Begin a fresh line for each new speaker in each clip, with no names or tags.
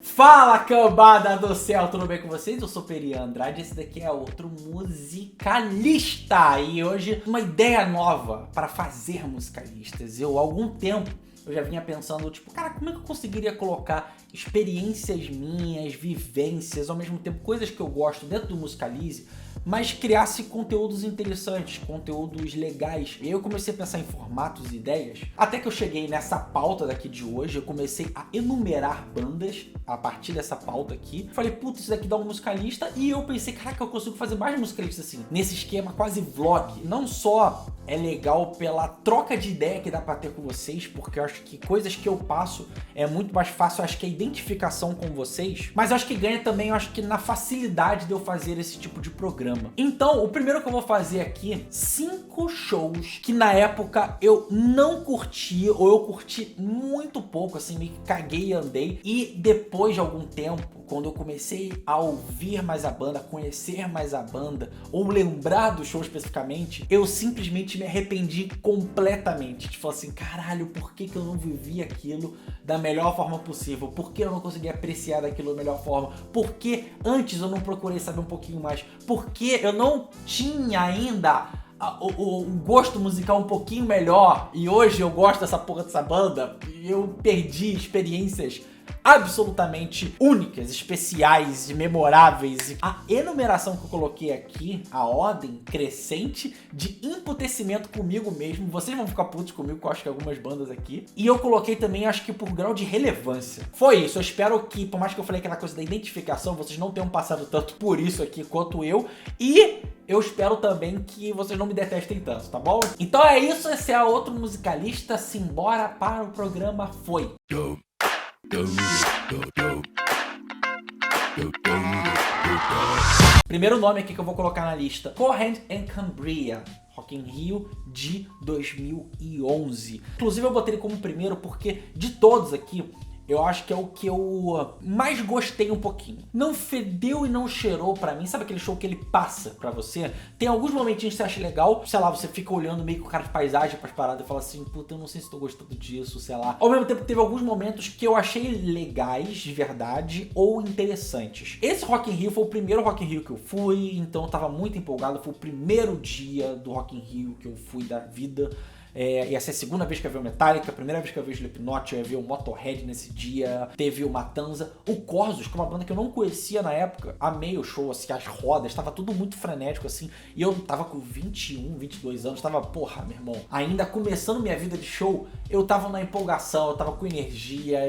Fala, cambada do céu, tudo bem com vocês? Eu sou Peri Andrade, esse daqui é outro musicalista. E hoje uma ideia nova para fazer musicalistas. Há algum tempo eu já vinha pensando, tipo, cara, como é que eu conseguiria colocar experiências minhas, vivências, ao mesmo tempo coisas que eu gosto dentro do Musicalize, mas criasse conteúdos interessantes, conteúdos legais. E aí eu comecei a pensar em formatos e ideias, até que eu cheguei nessa pauta daqui de hoje. Eu comecei a enumerar bandas a partir dessa pauta aqui. Falei, putz, isso daqui dá um musicalista, e eu pensei, caraca, eu consigo fazer mais musicalistas assim, nesse esquema quase vlog. Não só é legal pela troca de ideia que dá pra ter com vocês, porque eu acho que coisas que eu passo é muito mais fácil, eu acho que a identificação com vocês, mas eu acho que ganha também, eu acho que na facilidade de eu fazer esse tipo de programa. Então, o primeiro que eu vou fazer aqui, 5 shows que na época eu não curti, ou eu curti muito pouco, assim, meio que caguei e andei, e depois de algum tempo, quando eu comecei a ouvir mais a banda, conhecer mais a banda, ou lembrar do show especificamente, eu simplesmente me arrependi completamente. Tipo assim, caralho, por que eu não vivi aquilo da melhor forma possível? Por que eu não consegui apreciar daquilo da melhor forma? Por que antes eu não procurei saber um pouquinho mais? Por que eu não tinha ainda o gosto musical um pouquinho melhor, e hoje eu gosto dessa porra dessa banda, e eu perdi experiências absolutamente únicas, especiais e memoráveis. A enumeração que eu coloquei aqui, a ordem crescente de emputecimento comigo mesmo, vocês vão ficar putos comigo, que eu acho que algumas bandas aqui, e eu coloquei também, acho que por grau de relevância. Foi isso, eu espero que, por mais que eu falei aquela coisa da identificação, vocês não tenham passado tanto por isso aqui quanto eu, e eu espero também que vocês não me detestem tanto, tá bom? Então é isso, esse é outro musicalista, simbora para o programa, foi! Primeiro nome aqui que eu vou colocar na lista, Coheed and Cambria, Rock in Rio de 2011. Inclusive eu botei ele como primeiro porque de todos aqui, eu acho que é o que eu mais gostei um pouquinho. Não fedeu e não cheirou pra mim. Sabe aquele show que ele passa pra você? Tem alguns momentinhos que você acha legal. Sei lá, você fica olhando meio com cara de paisagem pras paradas e fala assim, puta, eu não sei se tô gostando disso, sei lá. Ao mesmo tempo, teve alguns momentos que eu achei legais, de verdade, ou interessantes. Esse Rock in Rio foi o primeiro Rock in Rio que eu fui, então eu tava muito empolgado. Foi o primeiro dia do Rock in Rio que eu fui da vida. Ia ser a segunda vez que eu ia ver o Metallica, a primeira vez que eu ia ver o Slipknot, eu ia ver o Motorhead nesse dia, teve o Matanza, o Corsos, que é uma banda que eu não conhecia na época, amei o show, assim, as rodas, tava tudo muito frenético, assim, e eu tava com 21, 22 anos, tava, porra, meu irmão, ainda começando minha vida de show, eu tava na empolgação, eu tava com energia,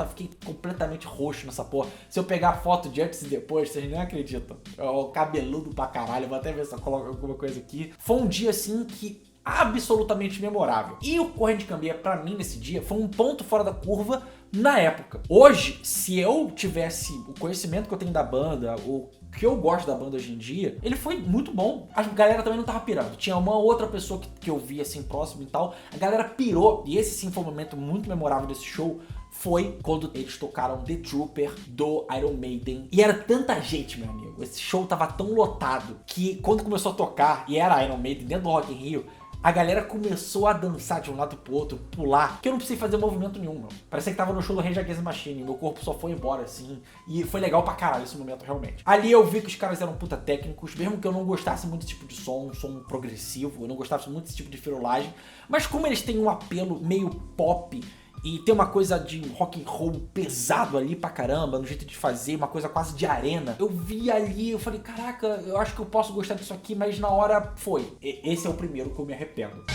fiquei completamente roxo nessa porra. Se eu pegar foto de antes e depois, vocês nem acreditam, o cabeludo pra caralho, vou até ver se eu coloco alguma coisa aqui. Foi um dia, assim, que absolutamente memorável. E o Coheed and Cambria, pra mim, nesse dia, foi um ponto fora da curva na época. Hoje, se eu tivesse o conhecimento que eu tenho da banda, o que eu gosto da banda hoje em dia, ele foi muito bom. A galera também não tava pirando. Tinha uma outra pessoa que eu via assim, próximo e tal. A galera pirou. E esse sim foi um momento muito memorável desse show. Foi quando eles tocaram The Trooper do Iron Maiden. E era tanta gente, meu amigo. Esse show tava tão lotado que quando começou a tocar, e era Iron Maiden dentro do Rock in Rio, a galera começou a dançar de um lado pro outro, pular, que eu não precisei fazer movimento nenhum, meu. Parecia que tava no show do Rage Against the Machine, meu corpo só foi embora, assim, e foi legal pra caralho esse momento, realmente. Ali eu vi que os caras eram puta técnicos, mesmo que eu não gostasse muito desse tipo de som, um som progressivo, eu não gostasse muito desse tipo de firulagem, mas como eles têm um apelo meio pop, e tem uma coisa de rock and roll pesado ali pra caramba, no jeito de fazer, uma coisa quase de arena. Eu vi ali, eu falei, caraca, eu acho que eu posso gostar disso aqui, mas na hora foi. Esse é o primeiro que eu me arrependo.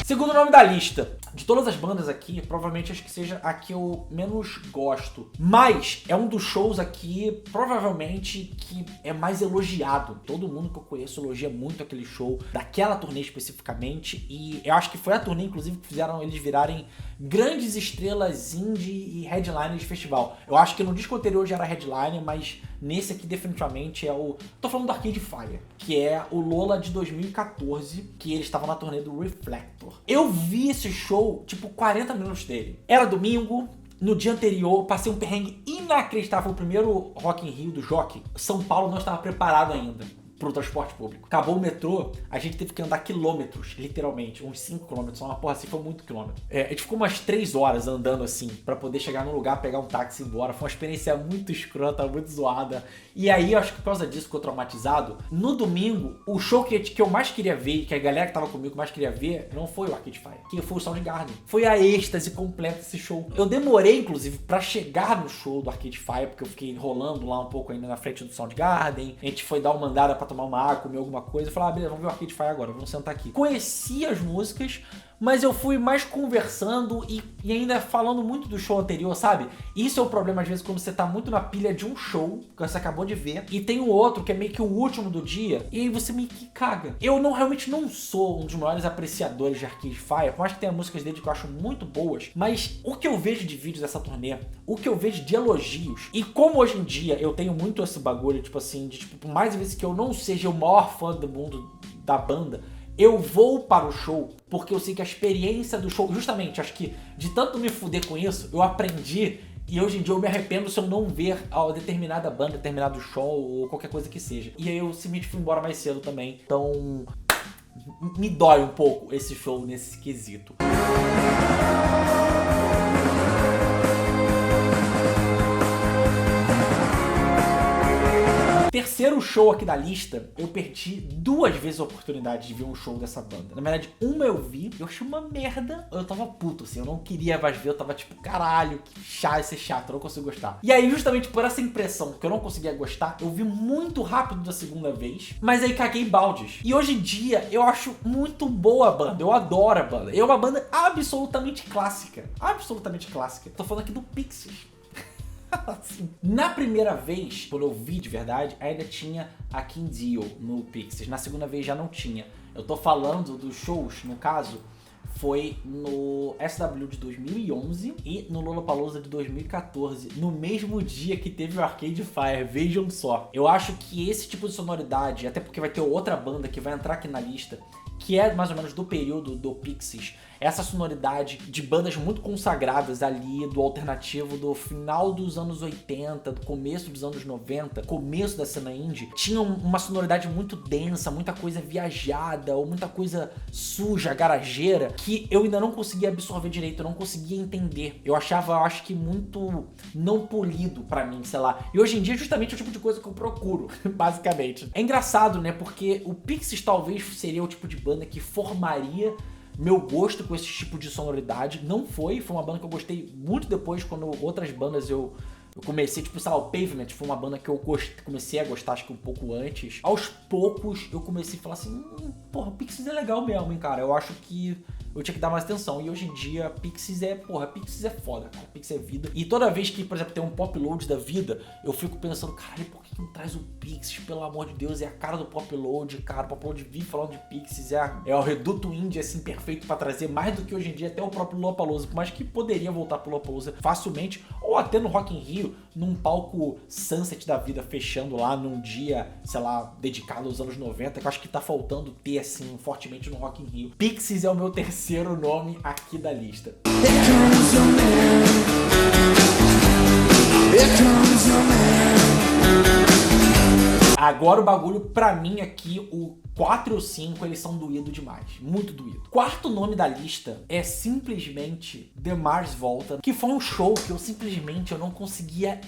Segundo nome da lista. De todas as bandas aqui, provavelmente acho que seja a que eu menos gosto. Mas é um dos shows aqui, provavelmente, que é mais elogiado. Todo mundo que eu conheço elogia muito aquele show, daquela turnê especificamente. E eu acho que foi a turnê, inclusive, que fizeram eles virarem grandes estrelas indie e headliners de festival. Eu acho que no disco anterior já era headliner, mas nesse aqui definitivamente é o... Tô falando do Arcade Fire, que é o Lola de 2014, que eles estavam na turnê do Reflector. Eu vi esse show, tipo, 40 minutos dele. Era domingo, no dia anterior, passei um perrengue inacreditável. O primeiro Rock in Rio do Jockey, São Paulo não estava preparado ainda. pro transporte público. Acabou o metrô, a gente teve que andar quilômetros, literalmente, uns 5 quilômetros, uma porra assim, foi muito quilômetro. A gente ficou umas 3 horas andando assim, pra poder chegar num lugar, pegar um táxi e ir embora. Foi uma experiência muito escrota, muito zoada. E aí, eu acho que por causa disso ficou traumatizado. No domingo, o show que eu mais queria ver, que a galera que tava comigo mais queria ver, não foi o Arcade Fire, que foi o Soundgarden. Foi a êxtase completa esse show. Eu demorei, inclusive, pra chegar no show do Arcade Fire, porque eu fiquei enrolando lá um pouco ainda na frente do Soundgarden. A gente foi dar uma andada pra tomar uma água, comer alguma coisa. Eu falei, beleza, vamos ver o Arcade Fire agora, vamos sentar aqui. Conheci as músicas, mas eu fui mais conversando e ainda falando muito do show anterior, sabe? Isso é o problema, às vezes, quando você tá muito na pilha de um show, que você acabou de ver, e tem o outro, que é meio que o último do dia, e aí você meio que caga. Eu realmente não sou um dos maiores apreciadores de Arcade Fire, por mais que tenha músicas dele que eu acho muito boas, mas o que eu vejo de vídeos dessa turnê, o que eu vejo de elogios, e como hoje em dia eu tenho muito esse bagulho, tipo assim, de tipo, por mais vezes que eu não seja o maior fã do mundo da banda, eu vou para o show porque eu sei que a experiência do show, justamente, acho que de tanto me fuder com isso, eu aprendi e hoje em dia eu me arrependo se eu não ver a determinada banda, determinado show ou qualquer coisa que seja. E aí eu simplesmente fui embora mais cedo também, então me dói um pouco esse show nesse quesito. Terceiro show aqui da lista, eu perdi 2 vezes a oportunidade de ver um show dessa banda. Na verdade, uma eu vi, eu achei uma merda, eu tava puto, assim, eu não queria mais ver, eu tava tipo, caralho, que chato, esse chato, eu não consigo gostar. E aí, justamente por essa impressão que eu não conseguia gostar, eu vi muito rápido da segunda vez, mas aí caguei baldes. E hoje em dia, eu acho muito boa a banda, eu adoro a banda. É uma banda absolutamente clássica, absolutamente clássica. Tô falando aqui do Pixies. Assim. Na primeira vez, quando eu vi de verdade, ainda tinha a Kim Deal no Pixies. Na segunda vez já não tinha. Eu tô falando dos shows, no caso, foi no SW de 2011 e no Lollapalooza de 2014, no mesmo dia que teve o Arcade Fire, vejam só. Eu acho que esse tipo de sonoridade, até porque vai ter outra banda que vai entrar aqui na lista, que é mais ou menos do período do Pixies, essa sonoridade de bandas muito consagradas ali, do alternativo do final dos anos 80, do começo dos anos 90, começo da cena indie, tinha uma sonoridade muito densa, muita coisa viajada, ou muita coisa suja, garageira, que eu ainda não conseguia absorver direito, eu não conseguia entender. Eu acho que muito não polido pra mim, sei lá. E hoje em dia, justamente, é o tipo de coisa que eu procuro, basicamente. É engraçado, né, porque o Pixies talvez seria o tipo de banda que formaria meu gosto com esse tipo de sonoridade. Não foi uma banda que eu gostei muito depois, quando outras bandas eu comecei, tipo, sei lá, o Pavement foi uma banda que eu comecei a gostar, acho que um pouco antes. Aos poucos, eu comecei a falar assim, porra, Pixies é legal mesmo, hein, cara. Eu acho que eu tinha que dar mais atenção. E hoje em dia, Pixies é foda, cara. Pixies é vida. E toda vez que, por exemplo, tem um pop load da vida, eu fico pensando, caralho, por que não traz o Pixies? Pelo amor de Deus, é a cara do pop load, cara. O pop load vive falando de Pixies, é o reduto indie, assim, perfeito pra trazer mais do que hoje em dia até o próprio Lollapalooza. Por mais que poderia voltar pro Lollapalooza facilmente, ou até no Rock in Rio, num palco Sunset da vida, fechando lá num dia, sei lá, dedicado aos anos 90, que eu acho que tá faltando ter, assim, fortemente no Rock in Rio. Pixies é o meu terceiro nome aqui da lista. Agora o bagulho, pra mim aqui, o 4 e o 5, eles são doídos demais. Muito doído. Quarto nome da lista é simplesmente The Mars Volta, que foi um show que eu não conseguia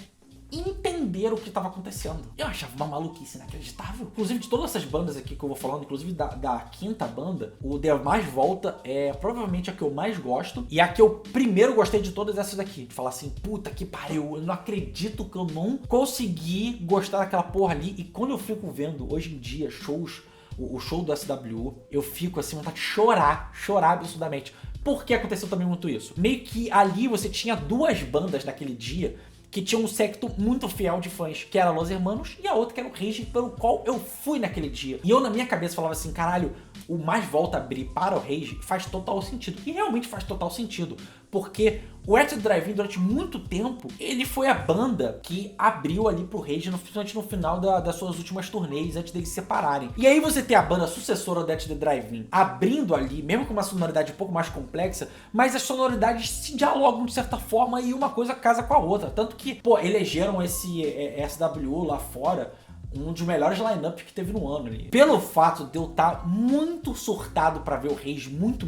entender o que estava acontecendo. Eu achava uma maluquice inacreditável. Inclusive, de todas essas bandas aqui que eu vou falando, inclusive da quinta banda, o The Mars Volta é provavelmente a que eu mais gosto e a que eu primeiro gostei de todas essas daqui. De falar assim, puta que pariu, eu não acredito que eu não consegui gostar daquela porra ali. E quando eu fico vendo, hoje em dia, shows, o show do SW, eu fico assim, vontade de chorar absurdamente. Por que aconteceu também muito isso? Meio que ali você tinha 2 bandas naquele dia que tinha um secto muito fiel de fãs, que era Los Hermanos, e a outra que era o Rage, pelo qual eu fui naquele dia. E eu, na minha cabeça, falava assim, caralho, o Mais Volta abrir para o Rage faz total sentido. E realmente faz total sentido, porque o At The Drive-In, durante muito tempo, ele foi a banda que abriu ali pro Rage, principalmente no final das suas últimas turnês, antes deles se separarem. E aí você tem a banda sucessora do At The Drive-In abrindo ali, mesmo com uma sonoridade um pouco mais complexa, mas as sonoridades se dialogam de certa forma e uma coisa casa com a outra. Tanto que, pô, elegeram esse SW lá fora um dos melhores lineups que teve no ano ali. Pelo fato de eu estar muito surtado pra ver o Reis, muito,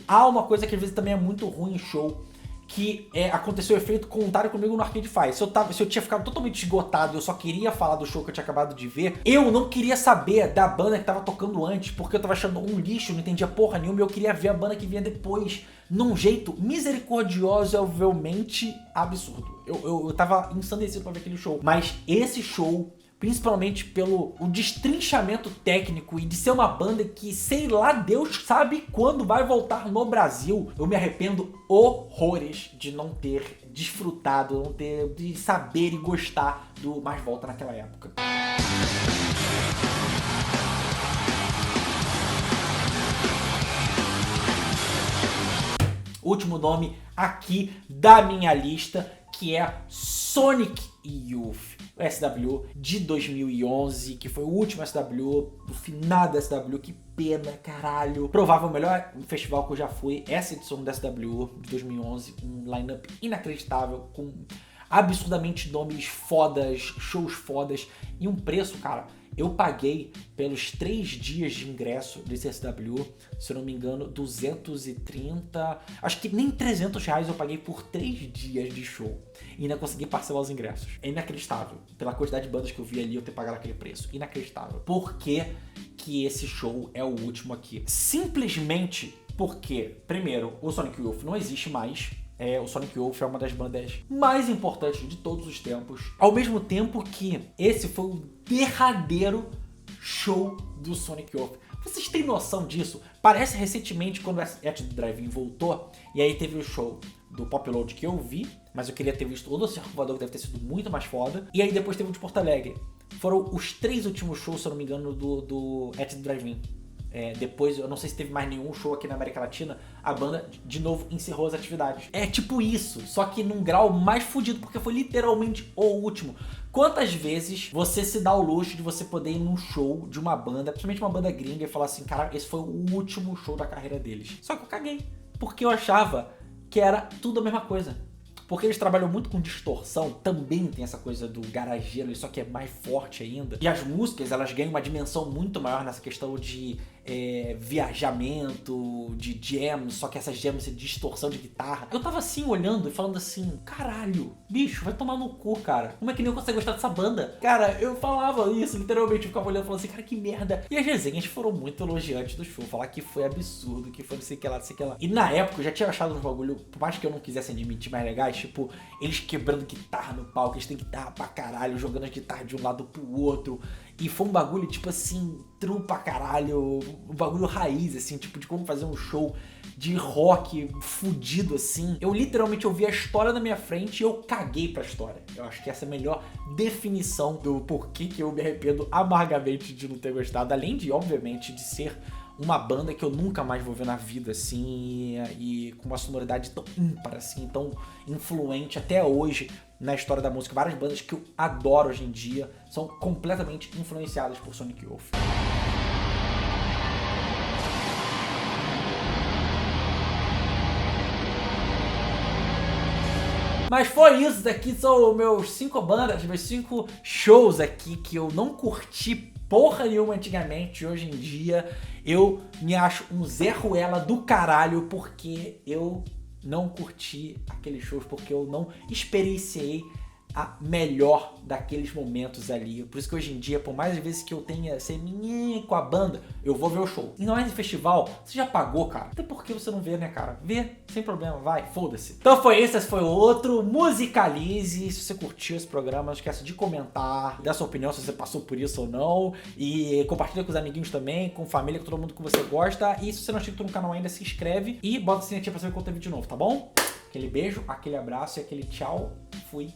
há uma coisa que às vezes também é muito ruim em show, que aconteceu o efeito contrário comigo no Arcade Fire. Se eu tinha ficado totalmente esgotado e eu só queria falar do show que eu tinha acabado de ver, eu não queria saber da banda que tava tocando antes, porque eu tava achando um lixo, não entendia porra nenhuma, e eu queria ver a banda que vinha depois, num jeito misericordiosavelmente absurdo. Eu tava ensandecido pra ver aquele show. Mas esse show, principalmente pelo o destrinchamento técnico e de ser uma banda que, sei lá, Deus sabe quando vai voltar no Brasil, eu me arrependo horrores de não ter desfrutado, de saber e gostar do Mais Volta naquela época. Último nome aqui da minha lista, que é Sonic Youth, o SW de 2011, que foi o último SW, o finado SW, que pena, caralho. Provável o melhor festival que eu já fui, essa edição do SW de 2011, um lineup inacreditável, com absurdamente nomes fodas, shows fodas e um preço, cara. Eu paguei pelos 3 dias de ingresso desse SW, se eu não me engano, 230, acho que nem 300 reais eu paguei por 3 dias de show. E ainda consegui parcelar os ingressos. É inacreditável. Pela quantidade de bandas que eu vi ali, eu ter pagado aquele preço. Inacreditável. Por que que esse show é o último aqui? Simplesmente porque, primeiro, o Sonic Youth não existe mais. O Sonic Youth é uma das bandas mais importantes de todos os tempos. Ao mesmo tempo que esse foi o derradeiro show do Sonic Youth. Vocês têm noção disso? Parece recentemente quando o At The Drive-In voltou, e aí teve o show do Pop Load que eu vi, mas eu queria ter visto o do Circo Voador, que deve ter sido muito mais foda. E aí depois teve o de Porto Alegre. Foram os 3 últimos shows, se eu não me engano, do At The Drive-In. Depois, eu não sei se teve mais nenhum show aqui na América Latina, a banda de novo encerrou as atividades. É tipo isso, só que num grau mais fudido, porque foi literalmente o último. Quantas vezes você se dá o luxo de você poder ir num show de uma banda, principalmente uma banda gringa, e falar assim, cara, esse foi o último show da carreira deles. Só que eu caguei, porque eu achava que era tudo a mesma coisa. Porque eles trabalham muito com distorção, também tem essa coisa do garageiro, só que é mais forte ainda. E as músicas, elas ganham uma dimensão muito maior nessa questão de viajamento, de jams, só que essas jams de distorção de guitarra. Eu tava assim, olhando e falando assim, caralho, bicho, vai tomar no cu, cara. Como é que nem eu consigo gostar dessa banda? Cara, eu falava isso, literalmente, eu ficava olhando e falando assim, cara, que merda. E as resenhas foram muito elogiantes do show, falar que foi absurdo, que foi não sei o que lá, não sei o que lá. E na época eu já tinha achado uns bagulho, por mais que eu não quisesse admitir, mais legais, tipo, eles quebrando guitarra no palco, eles têm guitarra pra caralho, jogando as guitarras de um lado pro outro. E foi um bagulho, tipo assim, true pra caralho, um bagulho raiz, assim, tipo, de como fazer um show de rock fudido, assim. Eu literalmente ouvi a história na minha frente e eu caguei pra história. Eu acho que essa é a melhor definição do porquê que eu me arrependo amargamente de não ter gostado. Além de, obviamente, de ser uma banda que eu nunca mais vou ver na vida, assim, e com uma sonoridade tão ímpar, assim, tão influente até hoje na história da música. Várias bandas que eu adoro hoje em dia são completamente influenciadas por Sonic Youth. Mas foi isso, daqui são meus 5 bandas, meus 5 shows aqui que eu não curti porra nenhuma antigamente. Hoje em dia eu me acho um Zé Ruela do caralho porque eu não curti aqueles shows, porque eu não experienciei a melhor daqueles momentos ali. Por isso que hoje em dia, por mais vezes que eu tenha ser com a banda, eu vou ver o show. E não é de festival, você já pagou, cara. Então por que você não vê, né, cara? Vê, sem problema, vai, foda-se. Então foi esse foi o outro Musicalize. Se você curtiu esse programa, não esquece de comentar, dar sua opinião se você passou por isso ou não. E compartilha com os amiguinhos também, com família, com todo mundo que você gosta. E se você não é inscrito no canal ainda, se inscreve e bota o sininho pra saber quando tem vídeo novo, tá bom? Aquele beijo, aquele abraço e aquele tchau. Fui.